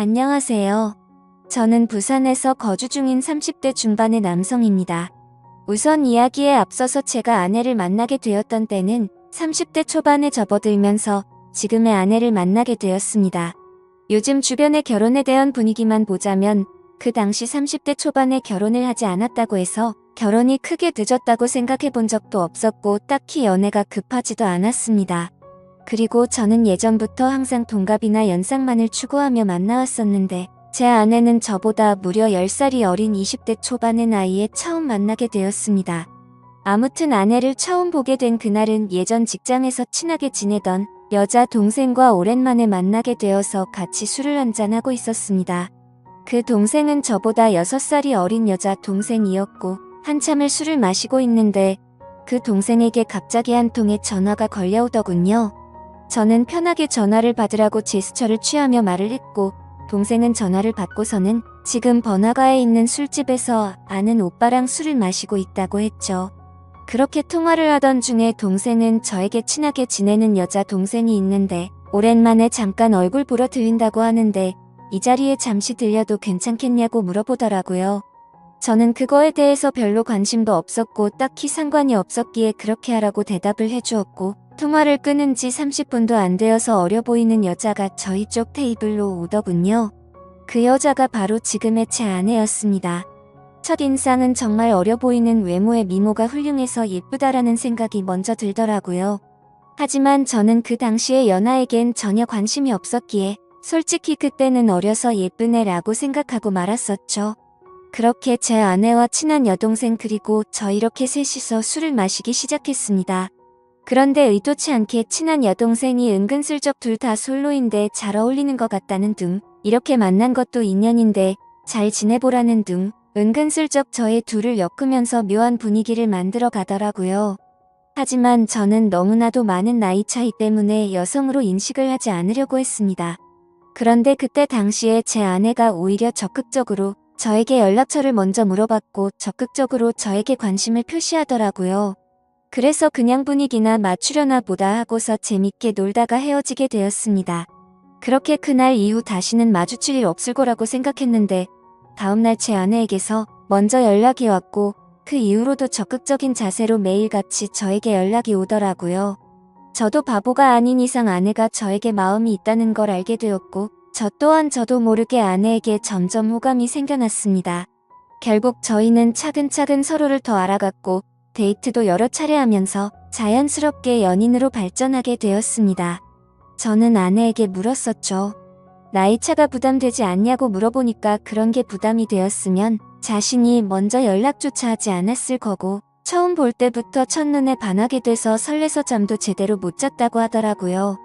안녕하세요. 저는 부산에서 거주 중인 30대 중반의 남성입니다. 우선 이야기에 앞서서 제가 아내를 만나게 되었던 때는 30대 초반에 접어들면서 지금의 아내를 만나게 되었습니다. 요즘 주변의 결혼에 대한 분위기만 보자면 그 당시 30대 초반에 결혼을 하지 않았다고 해서 결혼이 크게 늦었다고 생각해 본 적도 없었고 딱히 연애가 급하지도 않았습니다. 그리고 저는 예전부터 항상 동갑이나 연상만을 추구하며 만나왔었는데 제 아내는 저보다 무려 10살이 어린 20대 초반의 나이에 처음 만나게 되었습니다. 아무튼 아내를 처음 보게 된 그날은 예전 직장에서 친하게 지내던 여자 동생과 오랜만에 만나게 되어서 같이 술을 한잔하고 있었습니다. 그 동생은 저보다 6살이 어린 여자 동생이었고 한참을 술을 마시고 있는데 그 동생에게 갑자기 한 통의 전화가 걸려오더군요. 저는 편하게 전화를 받으라고 제스처를 취하며 말을 했고 동생은 전화를 받고서는 지금 번화가에 있는 술집에서 아는 오빠랑 술을 마시고 있다고 했죠. 그렇게 통화를 하던 중에 동생은 저에게 친하게 지내는 여자 동생이 있는데 오랜만에 잠깐 얼굴 보러 들린다고 하는데 이 자리에 잠시 들려도 괜찮겠냐고 물어보더라고요. 저는 그거에 대해서 별로 관심도 없었고 딱히 상관이 없었기에 그렇게 하라고 대답을 해주었고 통화를 끊은 지 30분도 안 되어서 어려 보이는 여자가 저희 쪽 테이블로 오더군요. 그 여자가 바로 지금의 제 아내였습니다. 첫인상은 정말 어려 보이는 외모에 미모가 훌륭해서 예쁘다라는 생각이 먼저 들더라고요. 하지만 저는 그 당시에 연하에겐 전혀 관심이 없었기에 솔직히 그때는 어려서 예쁜 애라고 생각하고 말았었죠. 그렇게 제 아내와 친한 여동생 그리고 저 이렇게 셋이서 술을 마시기 시작했습니다. 그런데 의도치 않게 친한 여동생이 은근슬쩍 둘 다 솔로인데 잘 어울리는 것 같다는 둥, 이렇게 만난 것도 인연인데 잘 지내보라는 둥, 은근슬쩍 저의 둘을 엮으면서 묘한 분위기를 만들어 가더라고요. 하지만 저는 너무나도 많은 나이 차이 때문에 여성으로 인식을 하지 않으려고 했습니다. 그런데 그때 당시에 제 아내가 오히려 적극적으로 저에게 연락처를 먼저 물어봤고 적극적으로 저에게 관심을 표시하더라고요. 그래서 그냥 분위기나 맞추려나 보다 하고서 재밌게 놀다가 헤어지게 되었습니다. 그렇게 그날 이후 다시는 마주칠 일 없을 거라고 생각했는데 다음날 제 아내에게서 먼저 연락이 왔고 그 이후로도 적극적인 자세로 매일같이 저에게 연락이 오더라고요. 저도 바보가 아닌 이상 아내가 저에게 마음이 있다는 걸 알게 되었고 저 또한 저도 모르게 아내에게 점점 호감이 생겨났습니다. 결국 저희는 차근차근 서로를 더 알아갔고 데이트도 여러 차례 하면서 자연스럽게 연인으로 발전하게 되었습니다. 저는 아내에게 물었었죠. 나이차가 부담되지 않냐고 물어보니까 그런 게 부담이 되었으면 자신이 먼저 연락조차 하지 않았을 거고 처음 볼 때부터 첫눈에 반하게 돼서 설레서 잠도 제대로 못 잤다고 하더라고요.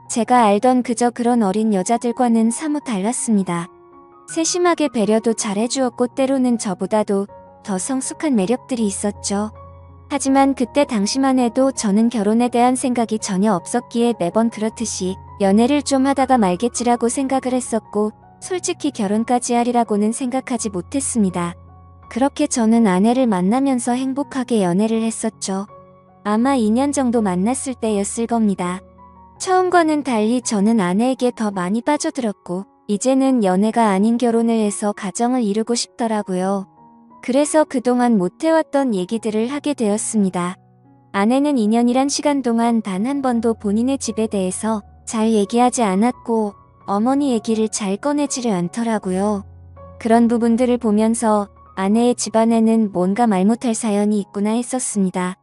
제가 알던 그저 그런 어린 여자들과는 사뭇 달랐습니다. 세심하게 배려도 잘해주었고 때로는 저보다도 더 성숙한 매력들이 있었죠. 하지만 그때 당시만 해도 저는 결혼에 대한 생각이 전혀 없었기에 매번 그렇듯이 연애를 좀 하다가 말겠지라고 생각을 했었고 솔직히 결혼까지 하리라고는 생각하지 못했습니다. 그렇게 저는 아내를 만나면서 행복하게 연애를 했었죠. 아마 2년 정도 만났을 때였을 겁니다. 처음과는 달리 저는 아내에게 더 많이 빠져들었고 이제는 연애가 아닌 결혼을 해서 가정을 이루고 싶더라고요. 그래서 그동안 못해왔던 얘기들을 하게 되었습니다. 아내는 2년이란 시간 동안 단 한 번도 본인의 집에 대해서 잘 얘기하지 않았고 어머니 얘기를 잘 꺼내지를 않더라고요. 그런 부분들을 보면서 아내의 집안에는 뭔가 말 못할 사연이 있구나 했었습니다.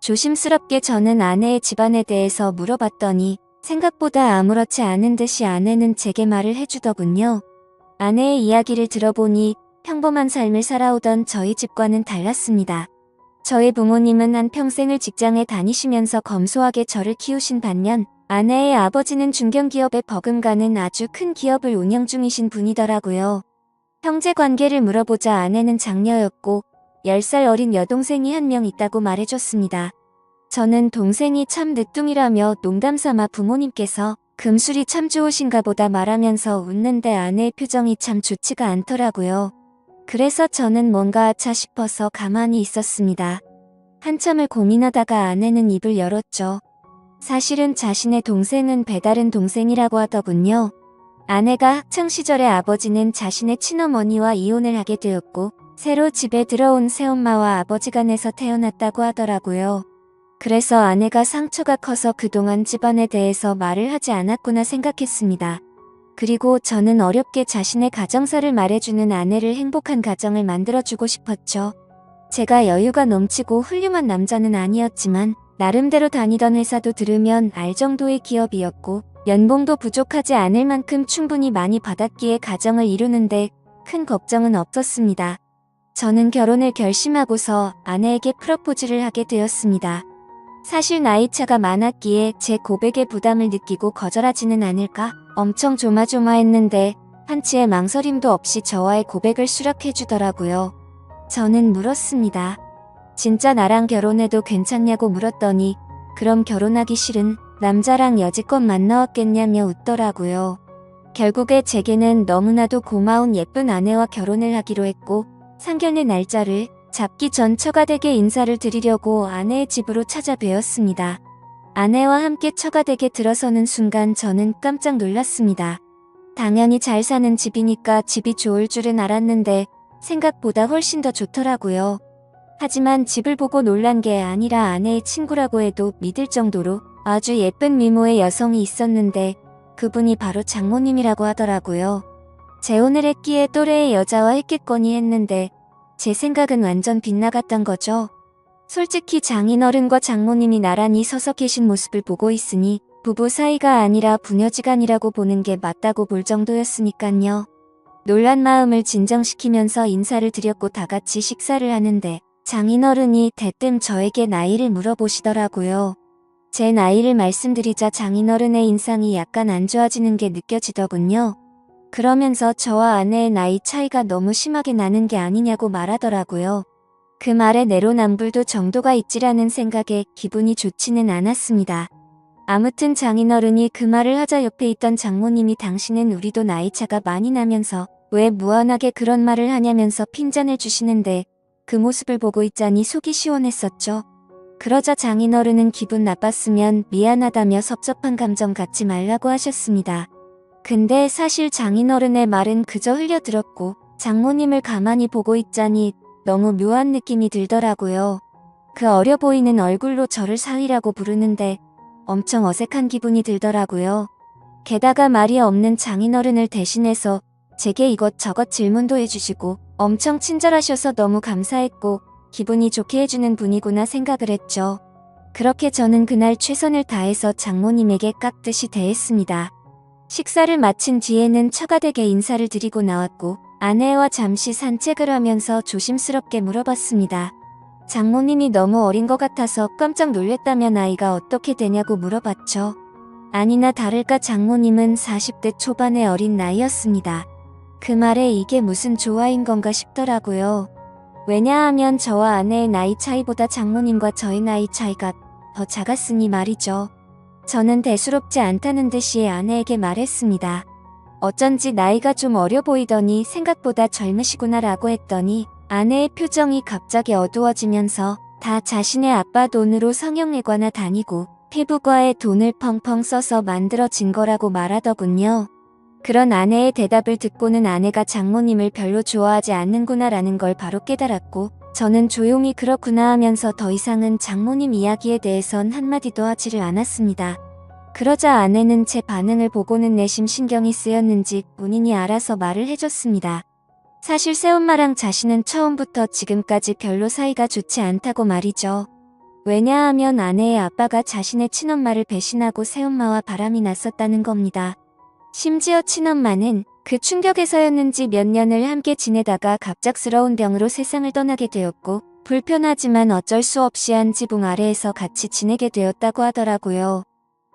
조심스럽게 저는 아내의 집안에 대해서 물어봤더니 생각보다 아무렇지 않은 듯이 아내는 제게 말을 해주더군요. 아내의 이야기를 들어보니 평범한 삶을 살아오던 저희 집과는 달랐습니다. 저희 부모님은 한평생을 직장에 다니시면서 검소하게 저를 키우신 반면 아내의 아버지는 중견기업에 버금가는 아주 큰 기업을 운영 중이신 분이더라고요. 형제 관계를 물어보자 아내는 장녀였고 10살 어린 여동생이 한 명 있다고 말해줬습니다. 저는 동생이 참 늦둥이라며 농담삼아 부모님께서 금술이 참 좋으신가 보다 말하면서 웃는데 아내의 표정이 참 좋지가 않더라고요. 그래서 저는 뭔가 아차 싶어서 가만히 있었습니다. 한참을 고민하다가 아내는 입을 열었죠. 사실은 자신의 동생은 배다른 동생이라고 하더군요. 아내가 학창시절에 아버지는 자신의 친어머니와 이혼을 하게 되었고 새로 집에 들어온 새엄마와 아버지 간에서 태어났다고 하더라고요. 그래서 아내가 상처가 커서 그동안 집안에 대해서 말을 하지 않았구나 생각했습니다. 그리고 저는 어렵게 자신의 가정사를 말해주는 아내를 행복한 가정을 만들어주고 싶었죠. 제가 여유가 넘치고 훌륭한 남자는 아니었지만 나름대로 다니던 회사도 들으면 알 정도의 기업이었고 연봉도 부족하지 않을 만큼 충분히 많이 받았기에 가정을 이루는데 큰 걱정은 없었습니다. 저는 결혼을 결심하고서 아내에게 프러포즈를 하게 되었습니다. 사실 나이차가 많았기에 제 고백에 부담을 느끼고 거절하지는 않을까 엄청 조마조마했는데 한치의 망설임도 없이 저와의 고백을 수락해주더라고요. 저는 물었습니다. 진짜 나랑 결혼해도 괜찮냐고 물었더니 그럼 결혼하기 싫은 남자랑 여지껏 만나왔겠냐며 웃더라고요. 결국에 제게는 너무나도 고마운 예쁜 아내와 결혼을 하기로 했고 상견례 날짜를 잡기 전 처가댁에 인사를 드리려고 아내의 집으로 찾아뵈었습니다. 아내와 함께 처가댁에 들어서는 순간 저는 깜짝 놀랐습니다. 당연히 잘 사는 집이니까 집이 좋을 줄은 알았는데 생각보다 훨씬 더 좋더라고요. 하지만 집을 보고 놀란 게 아니라 아내의 친구라고 해도 믿을 정도로 아주 예쁜 미모의 여성이 있었는데 그분이 바로 장모님이라고 하더라고요. 재혼을 했기에 또래의 여자와 했겠거니 했는데 제 생각은 완전 빗나갔던 거죠. 솔직히 장인어른과 장모님이 나란히 서서 계신 모습을 보고 있으니 부부 사이가 아니라 부녀지간이라고 보는 게 맞다고 볼 정도였으니깐요. 놀란 마음을 진정시키면서 인사를 드렸고 다 같이 식사를 하는데 장인어른이 대뜸 저에게 나이를 물어보시더라고요. 제 나이를 말씀드리자 장인어른의 인상이 약간 안 좋아지는 게 느껴지더군요. 그러면서 저와 아내의 나이 차이가 너무 심하게 나는 게 아니냐고 말하더라고요. 그 말에 내로남불도 정도가 있지라는 생각에 기분이 좋지는 않았습니다. 아무튼 장인어른이 그 말을 하자 옆에 있던 장모님이 당신은 우리도 나이차가 많이 나면서 왜 무한하게 그런 말을 하냐면서 핀잔을 주시는데 그 모습을 보고 있자니 속이 시원했었죠. 그러자 장인어른은 기분 나빴으면 미안하다며 섭섭한 감정 갖지 말라고 하셨습니다. 근데 사실 장인어른의 말은 그저 흘려들었고 장모님을 가만히 보고 있자니 너무 묘한 느낌이 들더라고요. 그 어려 보이는 얼굴로 저를 사위라고 부르는데 엄청 어색한 기분이 들더라고요. 게다가 말이 없는 장인어른을 대신해서 제게 이것저것 질문도 해주시고 엄청 친절하셔서 너무 감사했고 기분이 좋게 해주는 분이구나 생각을 했죠. 그렇게 저는 그날 최선을 다해서 장모님에게 깍듯이 대했습니다. 식사를 마친 뒤에는 처가댁에 인사를 드리고 나왔고 아내와 잠시 산책을 하면서 조심스럽게 물어봤습니다. 장모님이 너무 어린 것 같아서 깜짝 놀랬다며 나이가 어떻게 되냐고 물어봤죠. 아니나 다를까 장모님은 40대 초반의 어린 나이였습니다. 그 말에 이게 무슨 조화인 건가 싶더라고요. 왜냐하면 저와 아내의 나이 차이보다 장모님과 저의 나이 차이가 더 작았으니 말이죠. 저는 대수롭지 않다는 듯이 아내에게 말했습니다. 어쩐지 나이가 좀 어려 보이더니 생각보다 젊으시구나 라고 했더니 아내의 표정이 갑자기 어두워지면서 다 자신의 아빠 돈으로 성형외과나 다니고 피부과에 돈을 펑펑 써서 만들어진 거라고 말하더군요. 그런 아내의 대답을 듣고는 아내가 장모님을 별로 좋아하지 않는구나 라는 걸 바로 깨달았고 저는 조용히 그렇구나 하면서 더 이상은 장모님 이야기에 대해선 한마디도 하지를 않았습니다. 그러자 아내는 제 반응을 보고는 내심 신경이 쓰였는지 본인이 알아서 말을 해줬습니다. 사실 새엄마랑 자신은 처음부터 지금까지 별로 사이가 좋지 않다고 말이죠. 왜냐하면 아내의 아빠가 자신의 친엄마를 배신하고 새엄마와 바람이 났었다는 겁니다. 심지어 친엄마는 그 충격에서였는지 몇 년을 함께 지내다가 갑작스러운 병으로 세상을 떠나게 되었고 불편하지만 어쩔 수 없이 한 지붕 아래에서 같이 지내게 되었다고 하더라고요.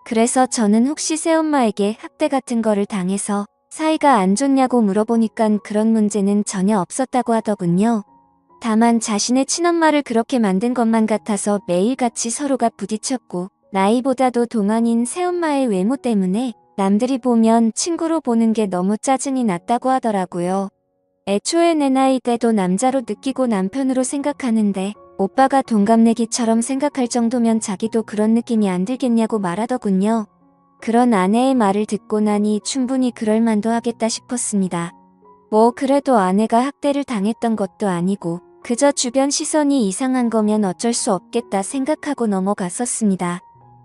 그래서 저는 혹시 새엄마에게 학대 같은 거를 당해서 사이가 안 좋냐고 물어보니깐 그런 문제는 전혀 없었다고 하더군요. 다만 자신의 친엄마를 그렇게 만든 것만 같아서 매일같이 서로가 부딪혔고 나이보다도 동안인 새엄마의 외모 때문에 남들이 보면 친구로 보는 게 너무 짜증이 났다고 하더라고요. 애초에 내 나이 때도 남자로 느끼고 남편으로 생각하는데 오빠가 동갑내기처럼 생각할 정도면 자기도 그런 느낌이 안 들겠냐고 말하더군요. 그런 아내의 말을 듣고 나니 충분히 그럴 만도 하겠다 싶었습니다. 뭐 그래도 아내가 학대를 당했던 것도 아니고 그저 주변 시선이 이상한 거면 어쩔 수 없겠다 생각하고 넘어갔었습니다.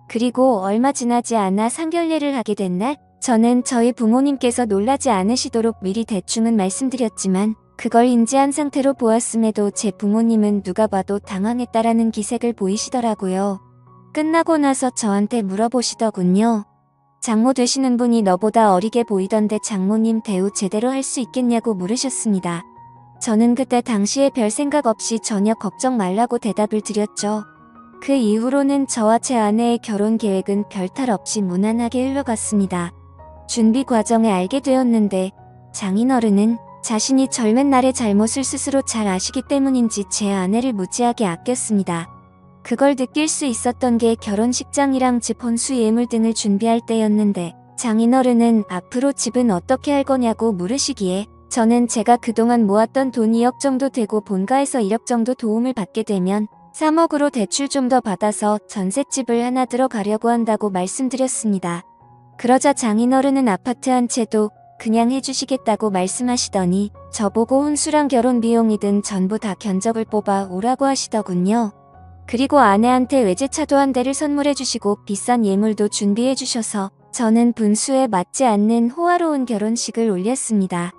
그리고 얼마 지나지 않아 상견례를 하게 된 날, 저는 저희 부모님께서 놀라지 않으시도록 미리 대충은 말씀드렸지만 그걸 인지한 상태로 보았음에도 제 부모님은 누가 봐도 당황했다라는 기색을 보이시더라고요. 끝나고 나서 저한테 물어보시더군요. 장모 되시는 분이 너보다 어리게 보이던데 장모님 대우 제대로 할 수 있겠냐고 물으셨습니다. 저는 그때 당시에 별 생각 없이 전혀 걱정 말라고 대답을 드렸죠. 그 이후로는 저와 제 아내의 결혼 계획은 별탈 없이 무난하게 흘러갔습니다. 준비 과정에 알게 되었는데 장인어른은 자신이 젊은 날의 잘못을 스스로 잘 아시기 때문인지 제 아내를 무지하게 아꼈습니다. 그걸 느낄 수 있었던 게 결혼식장이랑 집 혼수 예물 등을 준비할 때였는데 장인어른은 앞으로 집은 어떻게 할 거냐고 물으시기에 저는 제가 그동안 모았던 돈 2억 정도 되고 본가에서 1억 정도 도움을 받게 되면 3억으로 대출 좀 더 받아서 전셋집을 하나 들어가려고 한다고 말씀드렸습니다. 그러자 장인어른은 아파트 한 채도 그냥 해주시겠다고 말씀하시더니 저보고 혼수랑 결혼 비용이든 전부 다 견적을 뽑아 오라고 하시더군요. 그리고 아내한테 외제차도 한 대를 선물해주시고 비싼 예물도 준비해주셔서 저는 분수에 맞지 않는 호화로운 결혼식을 올렸습니다.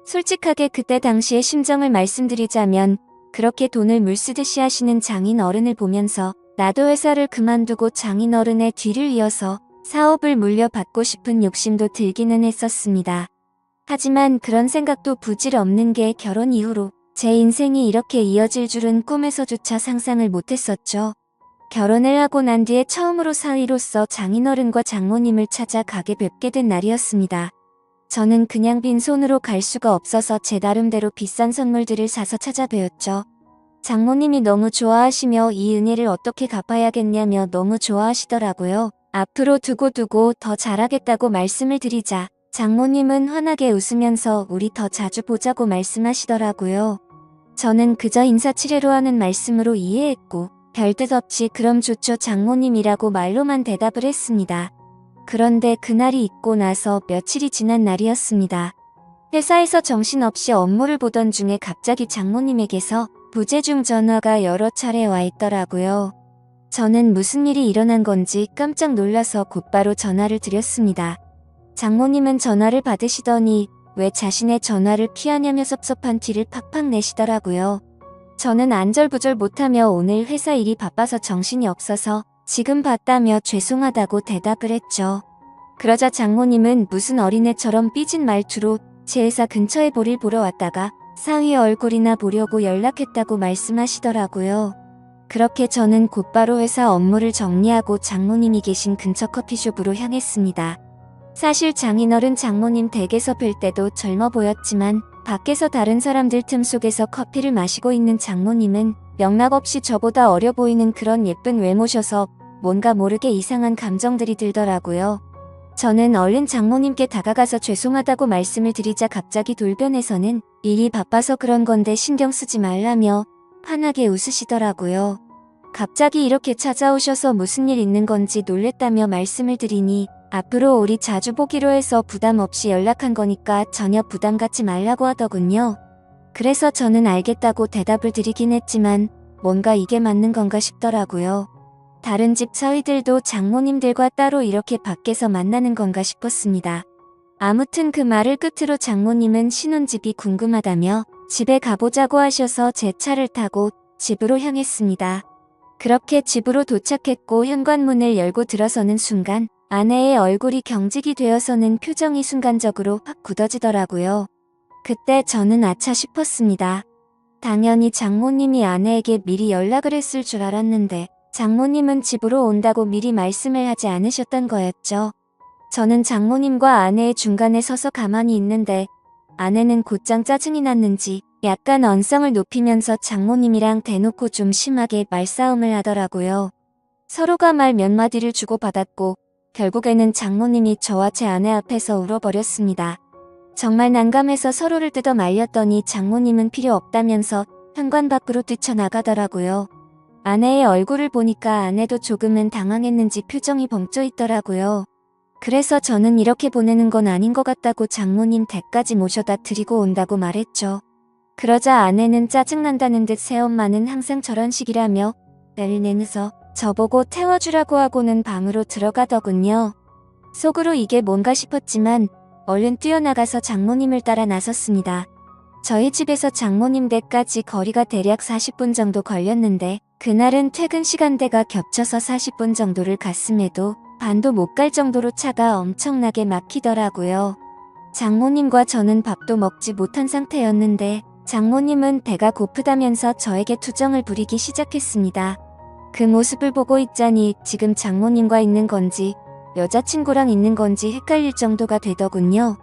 솔직하게 그때 당시의 심정을 말씀드리자면 그렇게 돈을 물쓰듯이 하시는 장인어른을 보면서 나도 회사를 그만두고 장인어른의 뒤를 이어서 사업을 물려받고 싶은 욕심도 들기는 했었습니다. 하지만 그런 생각도 부질없는 게 결혼 이후로 제 인생이 이렇게 이어질 줄은 꿈에서조차 상상을 못했었죠. 결혼을 하고 난 뒤에 처음으로 사위로서 장인어른과 장모님을 찾아 가게 뵙게 된 날이었습니다. 저는 그냥 빈손으로 갈 수가 없어서 제 나름대로 비싼 선물들을 사서 찾아뵈었죠. 장모님이 너무 좋아하시며 이 은혜를 어떻게 갚아야겠냐며 너무 좋아하시더라고요. 앞으로 두고두고 더 잘하겠다고 말씀을 드리자 장모님은 환하게 웃으면서 우리 더 자주 보자고 말씀하시더라고요. 저는 그저 인사치레로 하는 말씀으로 이해했고 별뜻 없이 그럼 좋죠 장모님이라고 말로만 대답을 했습니다. 그런데 그날이 있고 나서 며칠이 지난 날이었습니다. 회사에서 정신없이 업무를 보던 중에 갑자기 장모님에게서 부재중 전화가 여러 차례 와 있더라고요. 저는 무슨 일이 일어난 건지 깜짝 놀라서 곧바로 전화를 드렸습니다. 장모님은 전화를 받으시더니 왜 자신의 전화를 피하냐며 섭섭한 티를 팍팍 내시더라고요. 저는 안절부절 못하며 오늘 회사 일이 바빠서 정신이 없어서 지금 봤다며 죄송하다고 대답을 했죠. 그러자 장모님은 무슨 어린애처럼 삐진 말투로 제 회사 근처에 볼일 보러 왔다가 사위 얼굴이나 보려고 연락했다고 말씀하시더라고요. 그렇게 저는 곧바로 회사 업무를 정리하고 장모님이 계신 근처 커피숍으로 향했습니다. 사실 장인어른 장모님 댁에서 뵐 때도 젊어 보였지만 밖에서 다른 사람들 틈 속에서 커피를 마시고 있는 장모님은 영락없이 저보다 어려 보이는 그런 예쁜 외모셔서 뭔가 모르게 이상한 감정들이 들더라고요. 저는 얼른 장모님께 다가가서 죄송하다고 말씀을 드리자 갑자기 돌변해서는 일이 바빠서 그런 건데 신경 쓰지 말라며 환하게 웃으시더라고요. 갑자기 이렇게 찾아오셔서 무슨 일 있는 건지 놀랬다며 말씀을 드리니 앞으로 우리 자주 보기로 해서 부담 없이 연락한 거니까 전혀 부담 갖지 말라고 하더군요. 그래서 저는 알겠다고 대답을 드리긴 했지만 뭔가 이게 맞는 건가 싶더라고요. 다른 집 사위들도 장모님들과 따로 이렇게 밖에서 만나는 건가 싶었습니다. 아무튼 그 말을 끝으로 장모님은 신혼집이 궁금하다며 집에 가보자고 하셔서 제 차를 타고 집으로 향했습니다. 그렇게 집으로 도착했고 현관문을 열고 들어서는 순간 아내의 얼굴이 경직이 되어서는 표정이 순간적으로 확 굳어지더라고요. 그때 저는 아차 싶었습니다. 당연히 장모님이 아내에게 미리 연락을 했을 줄 알았는데 장모님은 집으로 온다고 미리 말씀을 하지 않으셨던 거였죠. 저는 장모님과 아내의 중간에 서서 가만히 있는데 아내는 곧장 짜증이 났는지 약간 언성을 높이면서 장모님이랑 대놓고 좀 심하게 말싸움을 하더라고요. 서로가 말 몇 마디를 주고받았고 결국에는 장모님이 저와 제 아내 앞에서 울어버렸습니다. 정말 난감해서 서로를 뜯어 말렸더니 장모님은 필요 없다면서 현관 밖으로 뛰쳐나가더라고요. 아내의 얼굴을 보니까 아내도 조금은 당황했는지 표정이 벙쪄 있더라고요. 그래서 저는 이렇게 보내는 건 아닌 것 같다고 장모님 댁까지 모셔다 드리고 온다고 말했죠. 그러자 아내는 짜증난다는 듯 새엄마는 항상 저런 식이라며 날 내면서 저보고 태워주라고 하고는 방으로 들어가더군요. 속으로 이게 뭔가 싶었지만 얼른 뛰어나가서 장모님을 따라 나섰습니다. 저희 집에서 장모님 댁까지 거리가 대략 40분 정도 걸렸는데 그날은 퇴근 시간대가 겹쳐서 40분 정도를 갔음에도 반도 못 갈 정도로 차가 엄청나게 막히더라고요. 장모님과 저는 밥도 먹지 못한 상태였는데 장모님은 배가 고프다면서 저에게 투정을 부리기 시작했습니다. 그 모습을 보고 있자니 지금 장모님과 있는 건지 여자친구랑 있는 건지 헷갈릴 정도가 되더군요.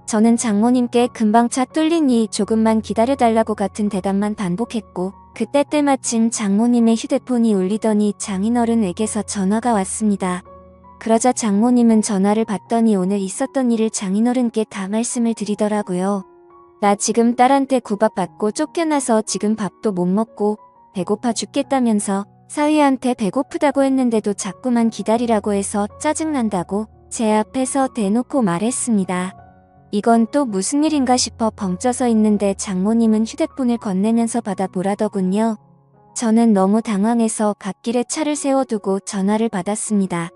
저는 장모님께 금방 차 뚫리니 조금만 기다려달라고 같은 대답만 반복했고 그때 때마침 장모님의 휴대폰이 울리더니 장인어른에게서 전화가 왔습니다. 그러자 장모님은 전화를 받더니 오늘 있었던 일을 장인어른께 다 말씀을 드리더라고요. 나 지금 딸한테 구박받고 쫓겨나서 지금 밥도 못 먹고 배고파 죽겠다면서 사위한테 배고프다고 했는데도 자꾸만 기다리라고 해서 짜증난다고 제 앞에서 대놓고 말했습니다. 이건 또 무슨 일인가 싶어 벙쪄서 있는데 장모님은 휴대폰을 건네면서 받아보라더군요. 저는 너무 당황해서 갓길에 차를 세워두고 전화를 받았습니다.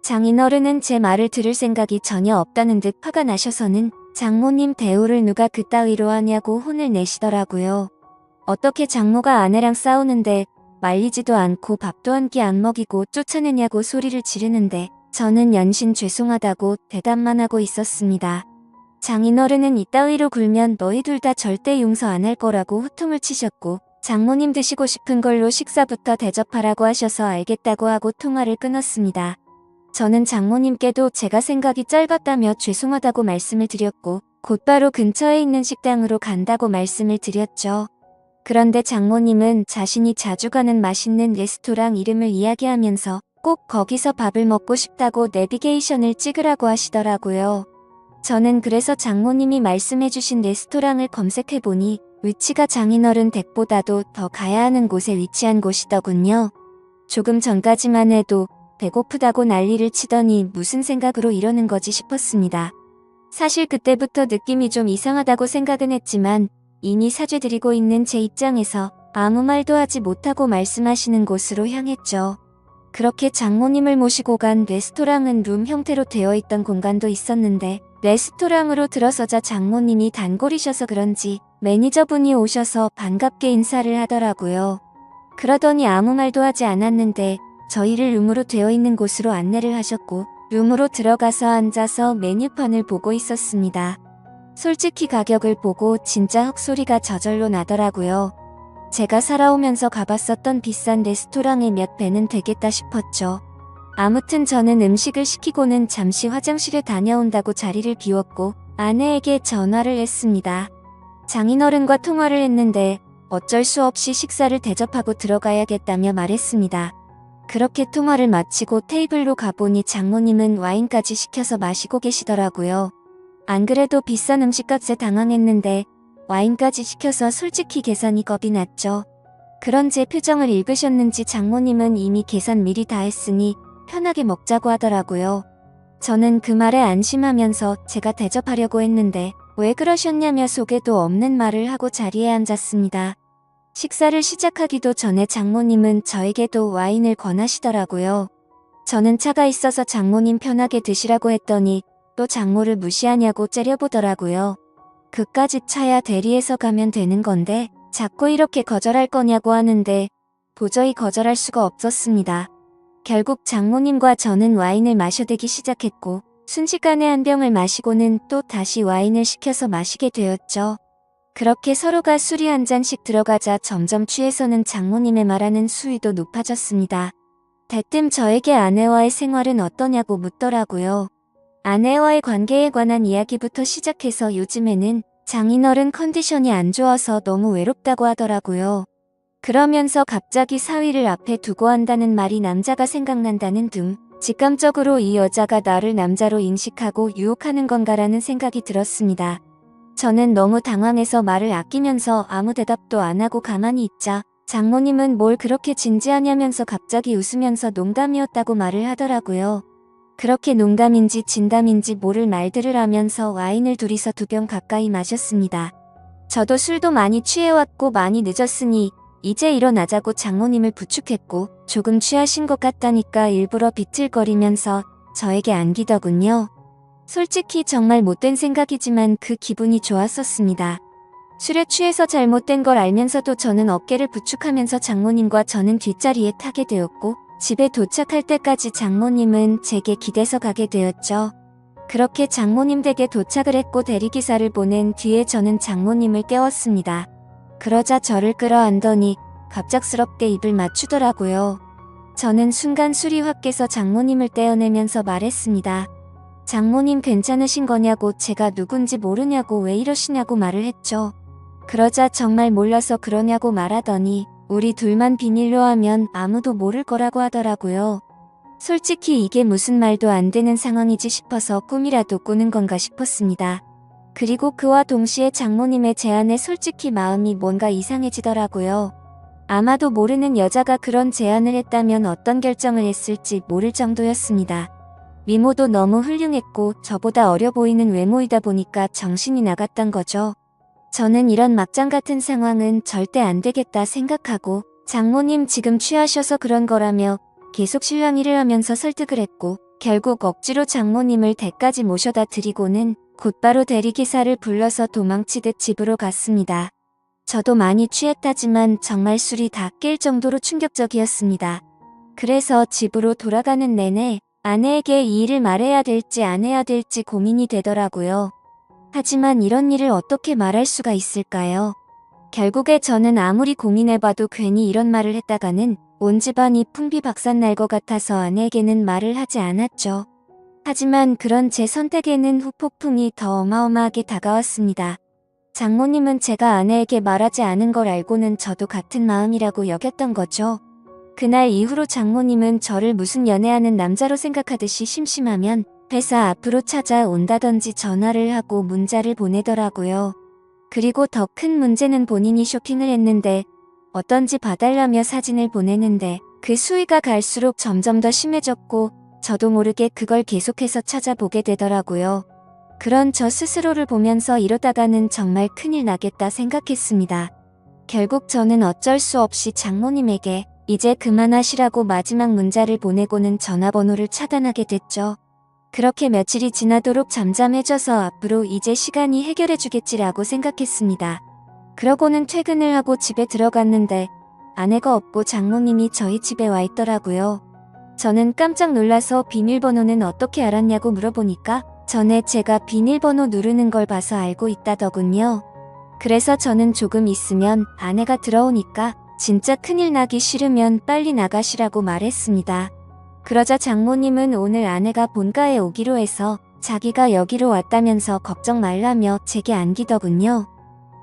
장인어른은 제 말을 들을 생각이 전혀 없다는 듯 화가 나셔서는 장모님 대우를 누가 그따위로 하냐고 혼을 내시더라고요. 어떻게 장모가 아내랑 싸우는데 말리지도 않고 밥도 한 끼 안 먹이고 쫓아내냐고 소리를 지르는데 저는 연신 죄송하다고 대답만 하고 있었습니다. 장인어른은 이따위로 굴면 너희 둘 다 절대 용서 안 할 거라고 호통을 치셨고 장모님 드시고 싶은 걸로 식사부터 대접하라고 하셔서 알겠다고 하고 통화를 끊었습니다. 저는 장모님께도 제가 생각이 짧았다며 죄송하다고 말씀을 드렸고 곧바로 근처에 있는 식당으로 간다고 말씀을 드렸죠. 그런데 장모님은 자신이 자주 가는 맛있는 레스토랑 이름을 이야기하면서 꼭 거기서 밥을 먹고 싶다고 내비게이션을 찍으라고 하시더라고요. 저는 그래서 장모님이 말씀해주신 레스토랑을 검색해보니 위치가 장인어른 댁보다도 더 가야 하는 곳에 위치한 곳이더군요. 조금 전까지만 해도 배고프다고 난리를 치더니 무슨 생각으로 이러는 거지 싶었습니다. 사실 그때부터 느낌이 좀 이상하다고 생각은 했지만 이미 사죄드리고 있는 제 입장에서 아무 말도 하지 못하고 말씀하시는 곳으로 향했죠. 그렇게 장모님을 모시고 간 레스토랑은 룸 형태로 되어 있던 공간도 있었는데 레스토랑으로 들어서자 장모님이 단골이셔서 그런지 매니저분이 오셔서 반갑게 인사를 하더라고요. 그러더니 아무 말도 하지 않았는데 저희를 룸으로 되어 있는 곳으로 안내를 하셨고 룸으로 들어가서 앉아서 메뉴판을 보고 있었습니다. 솔직히 가격을 보고 진짜 헛소리가 저절로 나더라고요. 제가 살아오면서 가봤었던 비싼 레스토랑의 몇 배는 되겠다 싶었죠. 아무튼 저는 음식을 시키고는 잠시 화장실에 다녀온다고 자리를 비웠고 아내에게 전화를 했습니다. 장인어른과 통화를 했는데 어쩔 수 없이 식사를 대접하고 들어가야겠다며 말했습니다. 그렇게 통화를 마치고 테이블로 가보니 장모님은 와인까지 시켜서 마시고 계시더라고요. 안 그래도 비싼 음식값에 당황했는데 와인까지 시켜서 솔직히 계산이 겁이 났죠. 그런 제 표정을 읽으셨는지 장모님은 이미 계산 미리 다 했으니 편하게 먹자고 하더라고요. 저는 그 말에 안심하면서 제가 대접하려고 했는데 왜 그러셨냐며 속에도 없는 말을 하고 자리에 앉았습니다. 식사를 시작하기도 전에 장모님은 저에게도 와인을 권하시더라고요. 저는 차가 있어서 장모님 편하게 드시라고 했더니 또 장모를 무시하냐고 째려보더라고요. 그까짓 차야 대리해서 가면 되는 건데 자꾸 이렇게 거절할 거냐고 하는데 도저히 거절할 수가 없었습니다. 결국 장모님과 저는 와인을 마셔대기 시작했고 순식간에 한 병을 마시고는 또 다시 와인을 시켜서 마시게 되었죠. 그렇게 서로가 술이 한 잔씩 들어가자 점점 취해서는 장모님의 말하는 수위도 높아졌습니다. 대뜸 저에게 아내와의 생활은 어떠냐고 묻더라고요. 아내와의 관계에 관한 이야기부터 시작해서 요즘에는 장인어른 컨디션이 안 좋아서 너무 외롭다고 하더라고요. 그러면서 갑자기 사위를 앞에 두고 한다는 말이 남자가 생각난다는 등 직감적으로 이 여자가 나를 남자로 인식하고 유혹하는 건가라는 생각이 들었습니다. 저는 너무 당황해서 말을 아끼면서 아무 대답도 안 하고 가만히 있자 장모님은 뭘 그렇게 진지하냐면서 갑자기 웃으면서 농담이었다고 말을 하더라고요. 그렇게 농담인지 진담인지 모를 말들을 하면서 와인을 둘이서 2병 가까이 마셨습니다. 저도 술도 많이 취해왔고 많이 늦었으니 이제 일어나자고 장모님을 부축했고 조금 취하신 것 같다니까 일부러 비틀거리면서 저에게 안기더군요. 솔직히 정말 못된 생각이지만 그 기분이 좋았었습니다. 술에 취해서 잘못된 걸 알면서도 저는 어깨를 부축하면서 장모님과 저는 뒷자리에 타게 되었고 집에 도착할 때까지 장모님은 제게 기대서 가게 되었죠. 그렇게 장모님 댁에 도착을 했고 대리기사를 보낸 뒤에 저는 장모님을 깨웠습니다. 그러자 저를 끌어안더니 갑작스럽게 입을 맞추더라고요. 저는 순간 술이 확 깨서 장모님을 떼어내면서 말했습니다. 장모님 괜찮으신 거냐고 제가 누군지 모르냐고 왜 이러시냐고 말을 했죠. 그러자 정말 몰라서 그러냐고 말하더니 우리 둘만 비밀로 하면 아무도 모를 거라고 하더라고요. 솔직히 이게 무슨 말도 안 되는 상황이지 싶어서 꿈이라도 꾸는 건가 싶었습니다. 그리고 그와 동시에 장모님의 제안에 솔직히 마음이 뭔가 이상해지더라고요. 아마도 모르는 여자가 그런 제안을 했다면 어떤 결정을 했을지 모를 정도였습니다. 미모도 너무 훌륭했고 저보다 어려 보이는 외모이다 보니까 정신이 나갔던 거죠. 저는 이런 막장 같은 상황은 절대 안 되겠다 생각하고 장모님 지금 취하셔서 그런 거라며 계속 실랑이를 하면서 설득을 했고 결국 억지로 장모님을 댁까지 모셔다 드리고는 곧바로 대리기사를 불러서 도망치듯 집으로 갔습니다. 저도 많이 취했다지만 정말 술이 다 깰 정도로 충격적이었습니다. 그래서 집으로 돌아가는 내내 아내에게 이 일을 말해야 될지 안 해야 될지 고민이 되더라고요. 하지만 이런 일을 어떻게 말할 수가 있을까요? 결국에 저는 아무리 고민해봐도 괜히 이런 말을 했다가는 온 집안이 풍비박산 날 것 같아서 아내에게는 말을 하지 않았죠. 하지만 그런 제 선택에는 후폭풍이 더 어마어마하게 다가왔습니다. 장모님은 제가 아내에게 말하지 않은 걸 알고는 저도 같은 마음이라고 여겼던 거죠. 그날 이후로 장모님은 저를 무슨 연애하는 남자로 생각하듯이 심심하면 회사 앞으로 찾아온다든지 전화를 하고 문자를 보내더라고요. 그리고 더 큰 문제는 본인이 쇼핑을 했는데 어떤지 봐달라며 사진을 보내는데 그 수위가 갈수록 점점 더 심해졌고 저도 모르게 그걸 계속해서 찾아보게 되더라고요. 그런 저 스스로를 보면서 이러다가는 정말 큰일 나겠다 생각했습니다. 결국 저는 어쩔 수 없이 장모님에게 이제 그만하시라고 마지막 문자를 보내고는 전화번호를 차단하게 됐죠. 그렇게 며칠이 지나도록 잠잠해져서 앞으로 이제 시간이 해결해주겠지라고 생각했습니다. 그러고는 퇴근을 하고 집에 들어갔는데 아내가 없고 장모님이 저희 집에 와 있더라고요. 저는 깜짝 놀라서 비밀번호는 어떻게 알았냐고 물어보니까 전에 제가 비밀번호 누르는 걸 봐서 알고 있다더군요. 그래서 저는 조금 있으면 아내가 들어오니까 진짜 큰일 나기 싫으면 빨리 나가시라고 말했습니다. 그러자 장모님은 오늘 아내가 본가에 오기로 해서 자기가 여기로 왔다면서 걱정 말라며 제게 안기더군요.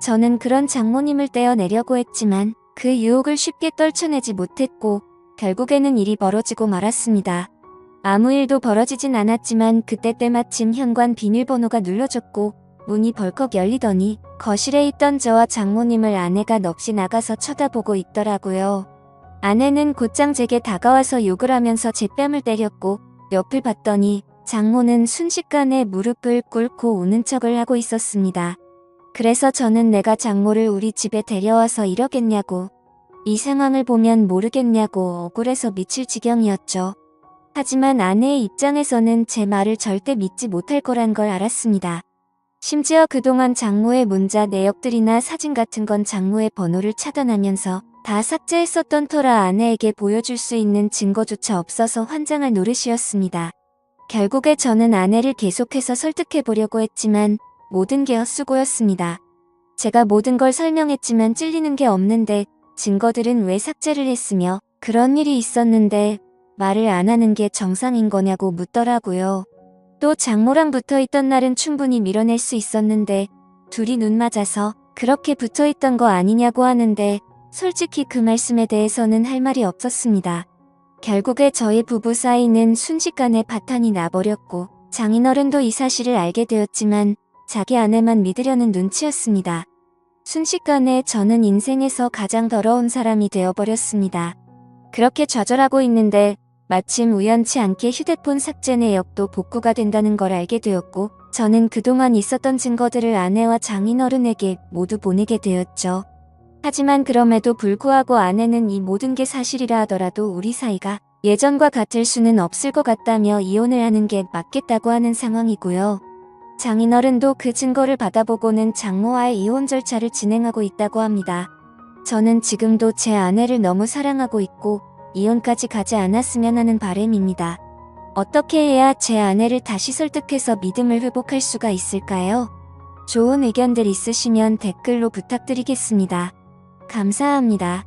저는 그런 장모님을 떼어내려고 했지만 그 유혹을 쉽게 떨쳐내지 못했고 결국에는 일이 벌어지고 말았습니다. 아무 일도 벌어지진 않았지만 그때 때마침 현관 비밀번호가 눌러졌고 문이 벌컥 열리더니 거실에 있던 저와 장모님을 아내가 넋이 나가서 쳐다보고 있더라고요. 아내는 곧장 제게 다가와서 욕을 하면서 제 뺨을 때렸고 옆을 봤더니 장모는 순식간에 무릎을 꿇고 우는 척을 하고 있었습니다. 그래서 저는 내가 장모를 우리 집에 데려와서 이러겠냐고, 이 상황을 보면 모르겠냐고 억울해서 미칠 지경이었죠. 하지만 아내의 입장에서는 제 말을 절대 믿지 못할 거란 걸 알았습니다. 심지어 그동안 장모의 문자 내역들이나 사진 같은 건 장모의 번호를 차단하면서 다 삭제했었던 터라 아내에게 보여줄 수 있는 증거조차 없어서 환장할 노릇이었습니다. 결국에 저는 아내를 계속해서 설득해보려고 했지만 모든 게 헛수고였습니다. 제가 모든 걸 설명했지만 찔리는 게 없는데 증거들은 왜 삭제를 했으며 그런 일이 있었는데 말을 안 하는 게 정상인 거냐고 묻더라고요. 또 장모랑 붙어있던 날은 충분히 밀어낼 수 있었는데 둘이 눈 맞아서 그렇게 붙어있던 거 아니냐고 하는데 솔직히 그 말씀에 대해서는 할 말이 없었습니다. 결국에 저희 부부 사이는 순식간에 파탄이 나버렸고 장인어른도 이 사실을 알게 되었지만 자기 아내만 믿으려는 눈치였습니다. 순식간에 저는 인생에서 가장 더러운 사람이 되어버렸습니다. 그렇게 좌절하고 있는데 마침 우연치 않게 휴대폰 삭제 내역도 복구가 된다는 걸 알게 되었고, 저는 그동안 있었던 증거들을 아내와 장인어른에게 모두 보내게 되었죠. 하지만 그럼에도 불구하고 아내는 이 모든 게 사실이라 하더라도 우리 사이가 예전과 같을 수는 없을 것 같다며 이혼을 하는 게 맞겠다고 하는 상황이고요. 장인어른도 그 증거를 받아보고는 장모와의 이혼 절차를 진행하고 있다고 합니다. 저는 지금도 제 아내를 너무 사랑하고 있고 이혼까지 가지 않았으면 하는 바람입니다. 어떻게 해야 제 아내를 다시 설득해서 믿음을 회복할 수가 있을까요? 좋은 의견들 있으시면 댓글로 부탁드리겠습니다. 감사합니다.